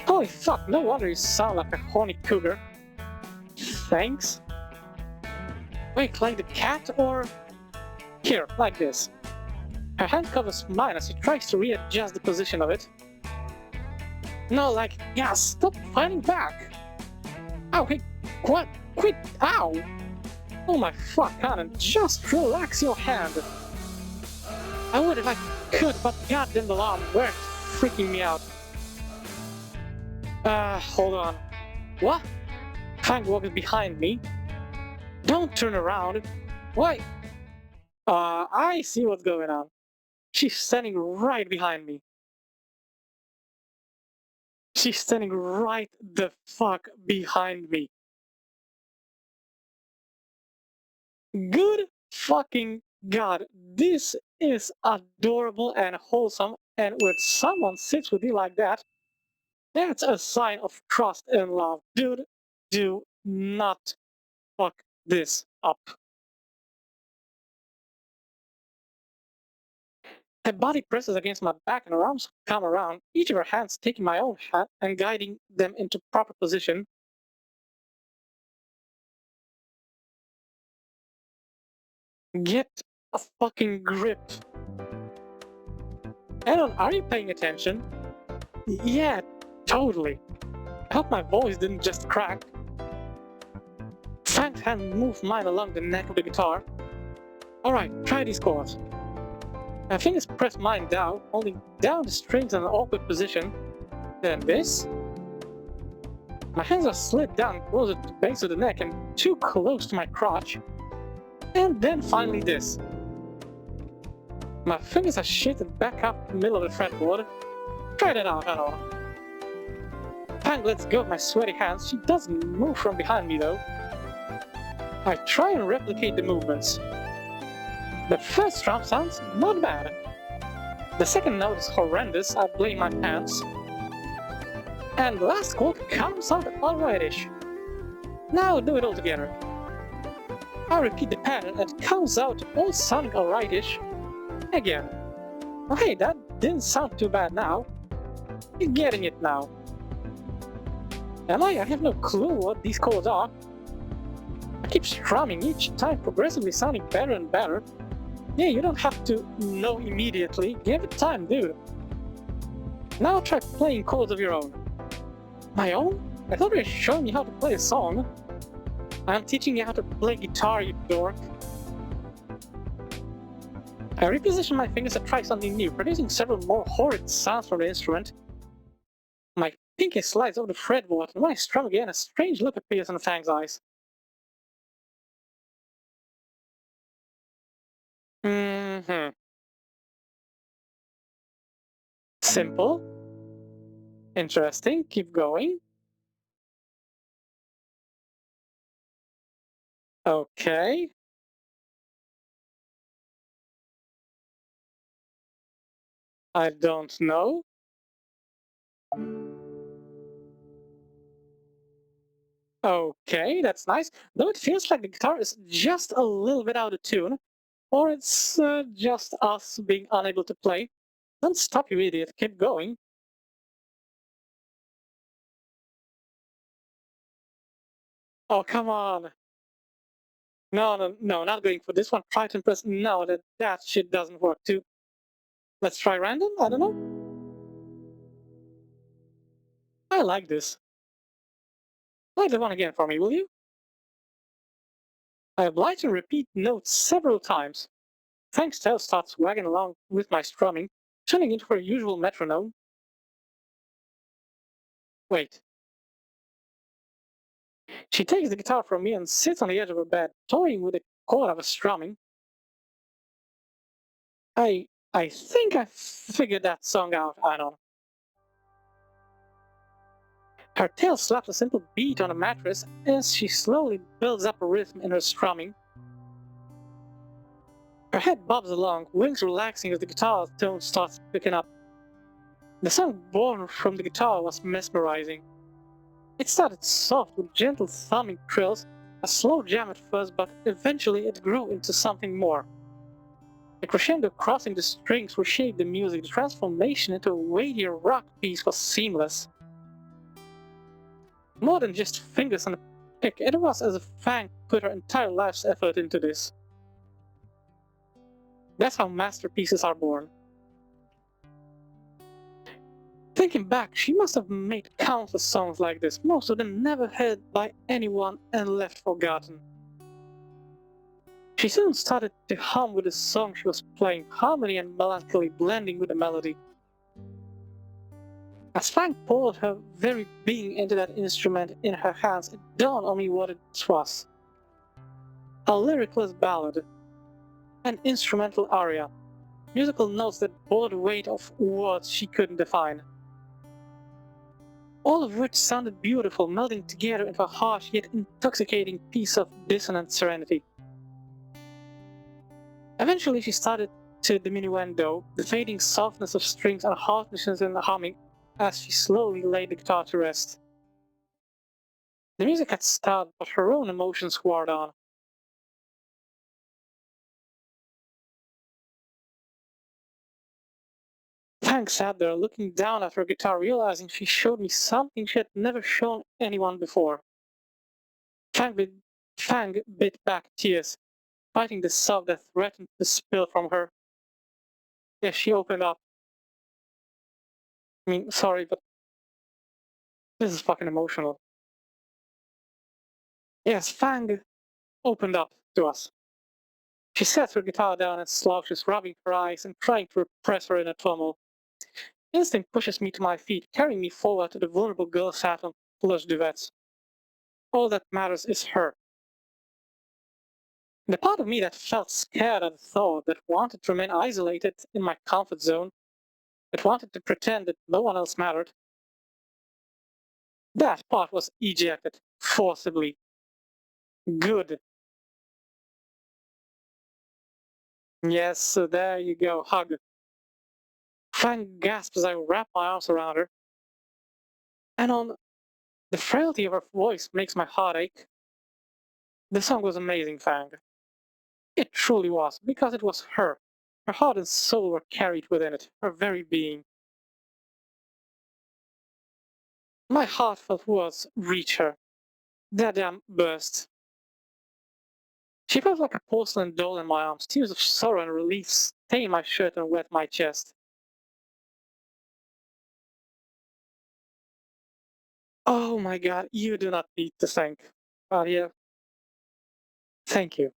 Holy fuck, no wonder you sound like a horny cougar. Thanks? Wait, like the cat or— here, like this. Her hand covers mine as she tries to readjust the position of it. No, like, yeah, stop fighting back! Ow, hey, what? Quit, ow! Oh my fuck, Cannon, just relax your hand! I would if I could, but goddamn the alarm weren't freaking me out. Hold on. What? Fang walks behind me. Don't turn around. Why? I see what's going on. She's standing right behind me. She's standing right the fuck behind me. Good fucking god, this is adorable and wholesome, and when someone sits with you like that, that's a sign of trust and love. Dude, do not fuck this up. Her body presses against my back and her arms come around, each of her hands taking my own hand and guiding them into proper position. Get a fucking grip. Aaron, are you paying attention? Yeah, totally. I hope my voice didn't just crack. Frank's hand moved mine along the neck of the guitar. Alright, try these chords. My fingers pressed mine down, holding down the strings in an awkward position. Then this. My hands are slid down closer to the base of the neck and too close to my crotch. And then finally this. My fingers are shifted back up the middle of the fretboard. Try that out, Hannah. Frank lets go of my sweaty hands. She doesn't move from behind me though. I try and replicate the movements. The first strum sounds not bad. The second note is horrendous. I blame my pants. And the last chord comes out alrightish. Now do it all together. I repeat the pattern and it comes out all sounding alrightish again. Oh, hey, that didn't sound too bad now. You're getting it now. Am I? I have no clue what these chords are. I keep strumming each time, progressively sounding better and better. Yeah, you don't have to know immediately. Give it time, dude. Now try playing chords of your own. My own? I thought you were showing me how to play a song. I'm teaching you how to play guitar, you dork. I reposition my fingers and try something new, producing several more horrid sounds from the instrument. My pinky slides over the fretboard, and when I strum again, a strange look appears in Fang's eyes. Simple. Interesting. Keep going. Okay. I don't know. Okay, that's nice. Though it feels like the guitar is just a little bit out of tune. Or it's just us being unable to play. Don't stop, you idiot. Keep going. Oh, come on. No, no, no, not going for this one. Try to impress. No, that shit doesn't work too. Let's try random? I don't know. I like this. Play the one again for me, will you? I oblige to repeat notes several times. Frank's tail starts wagging along with my strumming, turning into her usual metronome. Wait. She takes the guitar from me and sits on the edge of her bed, toying with the chord I was strumming. I think I figured that song out, Anon. Her tail slaps a simple beat on the mattress as she slowly builds up a rhythm in her strumming. Her head bobs along, wings relaxing as the guitar tone starts picking up. The sound born from the guitar was mesmerizing. It started soft with gentle thumbing trills, a slow jam at first, but eventually it grew into something more. The crescendo crossing the strings reshaped the music. The transformation into a weightier rock piece was seamless. More than just fingers on a pick, it was as if Fang put her entire life's effort into this. That's how masterpieces are born. Thinking back, she must have made countless songs like this, most of them never heard by anyone and left forgotten. She soon started to hum with the song she was playing, harmony and melancholy blending with the melody. As Frank poured her very being into that instrument in her hands, it dawned on me what it was. A lyricless ballad, an instrumental aria, musical notes that bore the weight of words she couldn't define. All of which sounded beautiful, melding together into a harsh yet intoxicating piece of dissonant serenity. Eventually she started to diminuendo, the fading softness of strings and harshness in the humming as she slowly laid the guitar to rest. The music had stopped, but her own emotions wore on. Frank sat there, looking down at her guitar, realizing she showed me something she had never shown anyone before. Fang bit back tears, fighting the sob that threatened to spill from her. Yes, she opened up. I mean, sorry, but this is fucking emotional. Yes, Fang opened up to us. She sets her guitar down and slouches, rubbing her eyes and trying to repress her inner turmoil. Instinct pushes me to my feet, carrying me forward to the vulnerable girl sat on plush duvets. All that matters is her. The part of me that felt scared at the thought, that wanted to remain isolated in my comfort zone, that wanted to pretend that no one else mattered, that part was ejected forcibly. Good. Yes, so there you go, hug. Fang gasps as I wrap my arms around her, and on the frailty of her voice makes my heart ache. The song was amazing, Fang. It truly was, because it was her. Her heart and soul were carried within it, her very being. My heartfelt words reach her. That damn burst. She felt like a porcelain doll in my arms, tears of sorrow and relief stain my shirt and wet my chest. Oh my god, you do not need to thank. Oh yeah, thank you.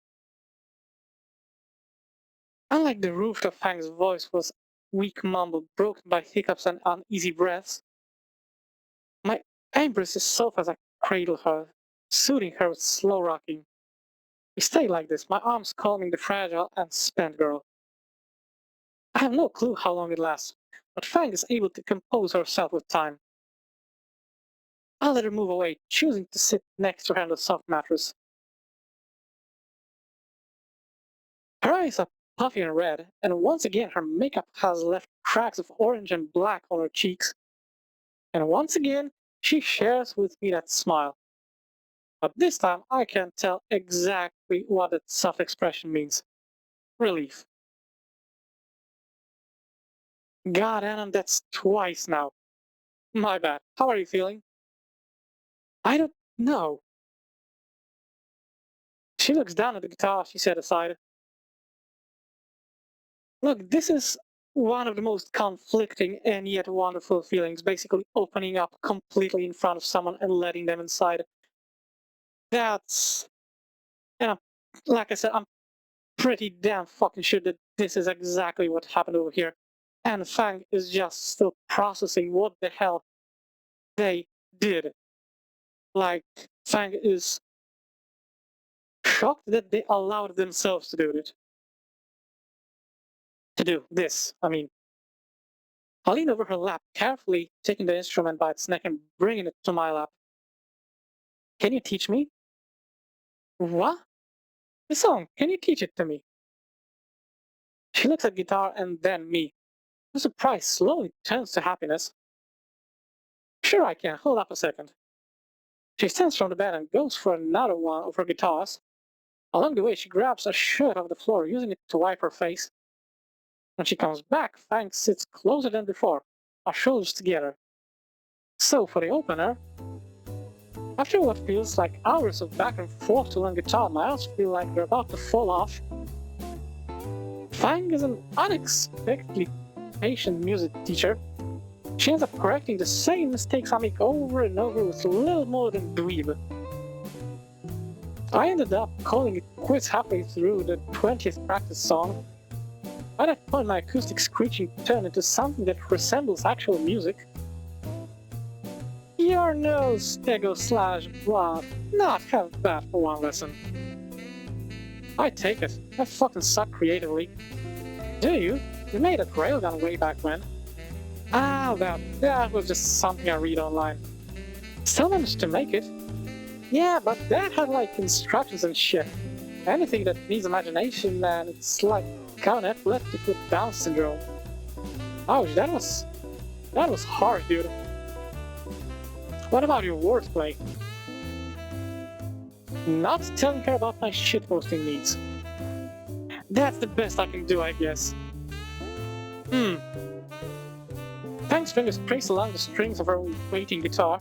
Unlike the rooftop Fang's voice was weak mumble broken by hiccups and uneasy breaths, my embrace is soft as I cradle her, soothing her with slow rocking. We stay like this, my arms calming the fragile and spent girl. I have no clue how long it lasts, but Fang is able to compose herself with time. I let her move away, choosing to sit next to her on the soft mattress. Her eyes are puffy and red, and once again her makeup has left cracks of orange and black on her cheeks. And once again, she shares with me that smile. But this time I can tell exactly what that soft expression means. Relief. God, Anna, that's twice now. My bad. How are you feeling? I don't know. She looks down at the guitar she set aside. Look, this is one of the most conflicting and yet wonderful feelings, basically opening up completely in front of someone and letting them inside. That's, and like I said, I'm pretty damn fucking sure that this is exactly what happened over here. And Fang is just still processing what the hell they did. Like, Fang is shocked that they allowed themselves to do it. To do this, I mean. I lean over her lap, carefully taking the instrument by its neck and bringing it to my lap. Can you teach me? What? The song, can you teach it to me? She looks at guitar and then me. The surprise slowly turns to happiness. Sure I can, hold up a second. She stands from the bed and goes for another one of her guitars. Along the way, she grabs a shirt off the floor, using it to wipe her face. When she comes back, Fang sits closer than before, our shoulders together. So, for the opener, after what feels like hours of back and forth to learn guitar, my arms feel like they're about to fall off. Fang is an unexpectedly patient music teacher. She ends up correcting the same mistakes I make over and over with a little more than dweeb. I ended up calling it quits halfway through the 20th practice song. By that point, my acoustic screeching turned into something that resembles actual music. Your nose, stego slash blah, not half bad for one lesson. I take it. I fucking suck creatively. Do you? You made a railgun way back when. Ah, that was just something I read online. Still managed to make it. Yeah, but that had like instructions and shit. Anything that needs imagination, man, it's like kind of epileptic with Down syndrome. Ouch, that was hard, dude. What about your wordplay? Not telling her about my shitposting needs. That's the best I can do, I guess. Fang's fingers trace along the strings of her waiting guitar.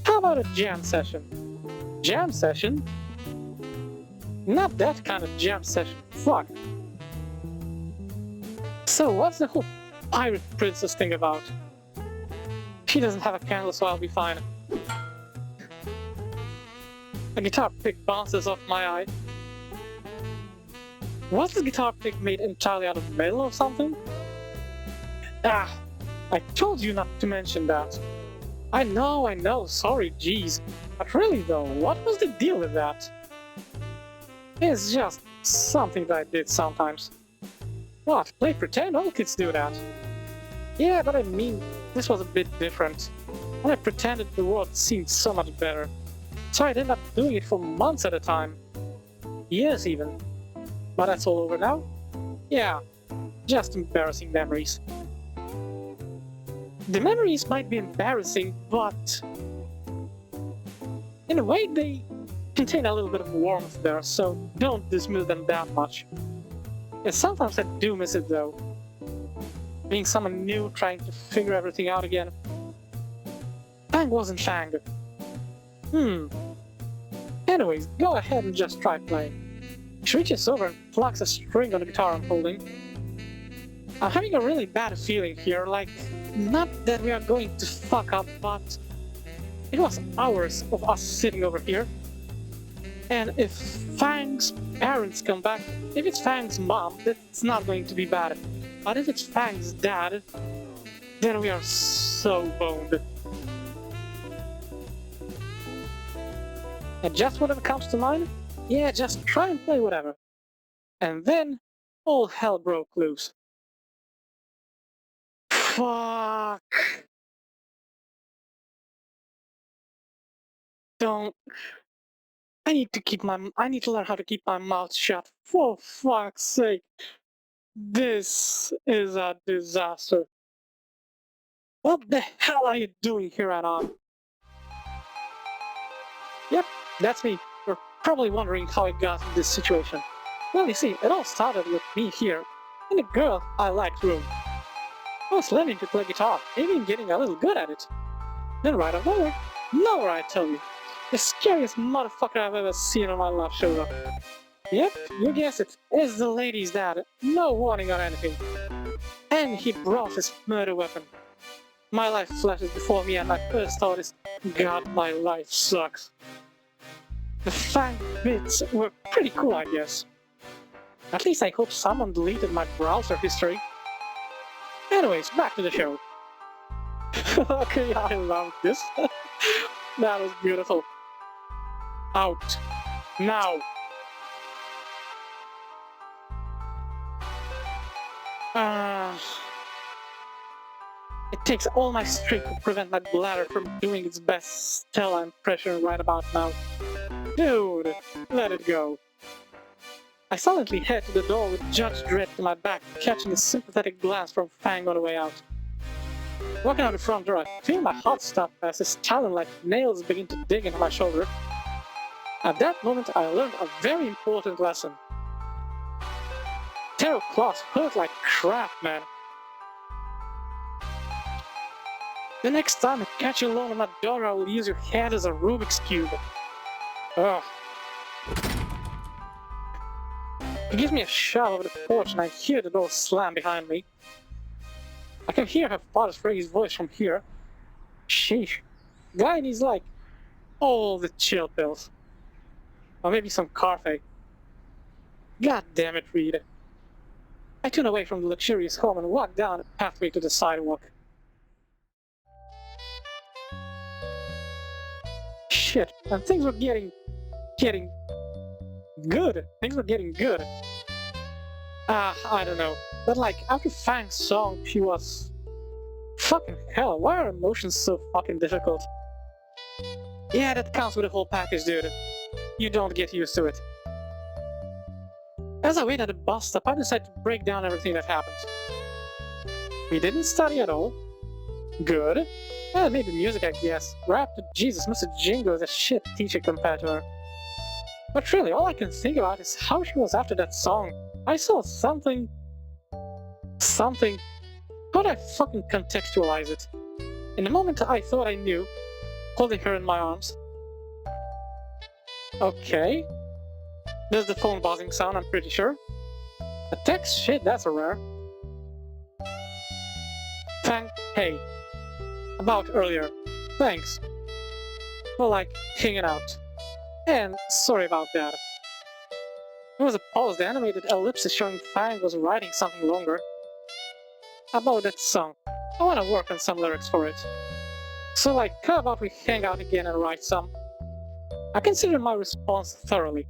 How about a jam session? Jam session? Not that kind of jam session. Fuck. So what's the whole pirate princess thing about? She doesn't have a candle, so I'll be fine. A guitar pick bounces off my eye. Was the guitar pick made entirely out of metal or something? Ah, I told you not to mention that. I know, sorry, jeez. But really though, what was the deal with that? It's just something that I did sometimes. What, play pretend? All kids do that. Yeah, but I mean, this was a bit different. And I pretended the world seemed so much better. So I'd end up doing it for months at a time. Years even. But that's all over now? Yeah, just embarrassing memories. The memories might be embarrassing, but in a way they contain a little bit of warmth there, so don't dismiss them that much. And sometimes I do miss it though. Being someone new, trying to figure everything out again. Fang wasn't Fang. Anyways, go ahead and just try playing. She reaches over and plucks a string on the guitar I'm holding. I'm having a really bad feeling here, like, not that we are going to fuck up, but it was hours of us sitting over here. And if Fang's parents come back, if it's Fang's mom, that's not going to be bad. But if it's Fang's dad, then we are so boned. And just whatever comes to mind, yeah, just try and play whatever. And then, all hell broke loose. Fuck. Don't. I need to learn how to keep my mouth shut. For fuck's sake. This is a disaster. What the hell are you doing here at on? Yep, that's me. You're probably wondering how I got in this situation. Well, you see, it all started with me here, in a girl I liked room. I was learning to play guitar, even getting a little good at it. Then right out of nowhere I tell you, the scariest motherfucker I've ever seen on my life showed up. Yep, you guessed it, it's the lady's dad, no warning or anything. And he brought his murder weapon. My life flashes before me and my first thought is, God, my life sucks. The Fang bits were pretty cool, I guess. At least I hope someone deleted my browser history. Anyways, back to the show. Okay, I love this. That was beautiful. Out. Now. It takes all my strength to prevent my bladder from doing its best Stella impression right about now. Dude, let it go. I silently head to the door with Judge Dredd to my back, catching a sympathetic glance from Fang on the way out. Walking out the front door, I feel my heart stop as his talon-like nails begin to dig into my shoulder. At that moment, I learned a very important lesson. Tarot claws hurt like crap, man. The next time I catch you alone on that door, I will use your head as a Rubik's Cube. Ugh. He gives me a shove over the porch and I hear the door slam behind me. I can hear her father's raised voice from here. Sheesh. Guy needs like all the chill pills. Or maybe some Carfay. God damn it, Reed. I turn away from the luxurious home and walk down the pathway to the sidewalk. Shit, and things were getting good. Things were getting good. I don't know. But like, after Fang's song, she was... Fucking hell, why are emotions so fucking difficult? Yeah, that counts with the whole package, dude. You don't get used to it. As I wait at the bus stop, I decide to break down everything that happened. We didn't study at all. Good. Maybe music, I guess. Rap to Jesus, Mr. Jingo is a shit teacher compared to her. But really, all I can think about is how she was after that song. I saw something... How do I fucking contextualize it? In the moment I thought I knew, holding her in my arms. Okay. There's the phone buzzing sound, I'm pretty sure. A text? Shit, that's a rare. Fang, hey. about earlier. Thanks for, like, hanging out. And sorry about that. There was a pause, the animated ellipsis showing Fang was writing something longer. About that song. I wanna work on some lyrics for it. So, like, how about we hang out again and write some? I consider my response thoroughly.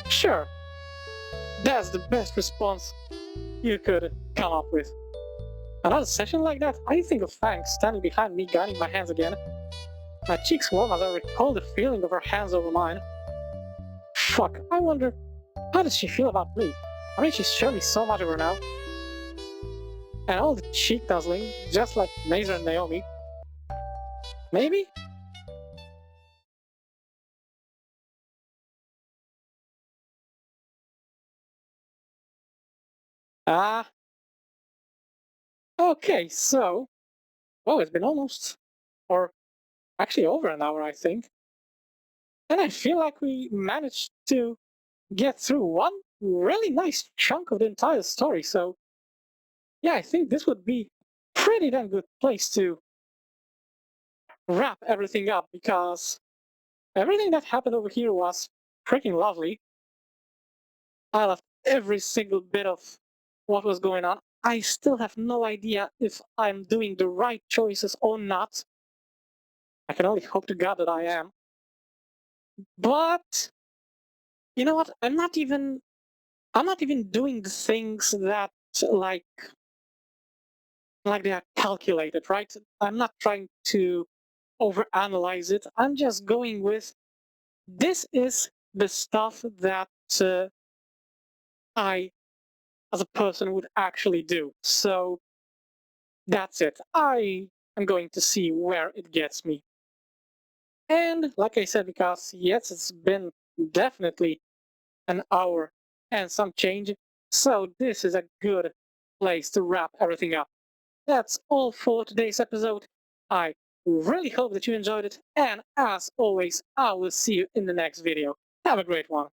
Sure, that's the best response you could come up with. Another session like that? I think of Fang standing behind me, guiding my hands again. My cheeks warm as I recall the feeling of her hands over mine. Fuck, I wonder, how does she feel about me? I mean, she's shown me so much of her now. And all the cheek nuzzling, just like Mazer and Naomi. Maybe? Ah. Okay, so... Well, it's been almost... or actually over an hour, I think. And I feel like we managed to get through one really nice chunk of the entire story, so... Yeah, I think this would be a pretty damn good place to wrap everything up, because everything that happened over here was freaking lovely. I loved every single bit of what was going on. I still have no idea if I'm doing the right choices or not. I can only hope to God that I am. But you know what? I'm not even doing the things that like they are calculated, right? I'm not trying to overanalyze it. I'm just going with this is the stuff that I, as a person, would actually do. So that's it. I am going to see where it gets me. And like I said, because yes, it's been definitely an hour and some change, so this is a good place to wrap everything up. That's all for today's episode. I really hope that you enjoyed it, and as always, I will see you in the next video. Have a great one.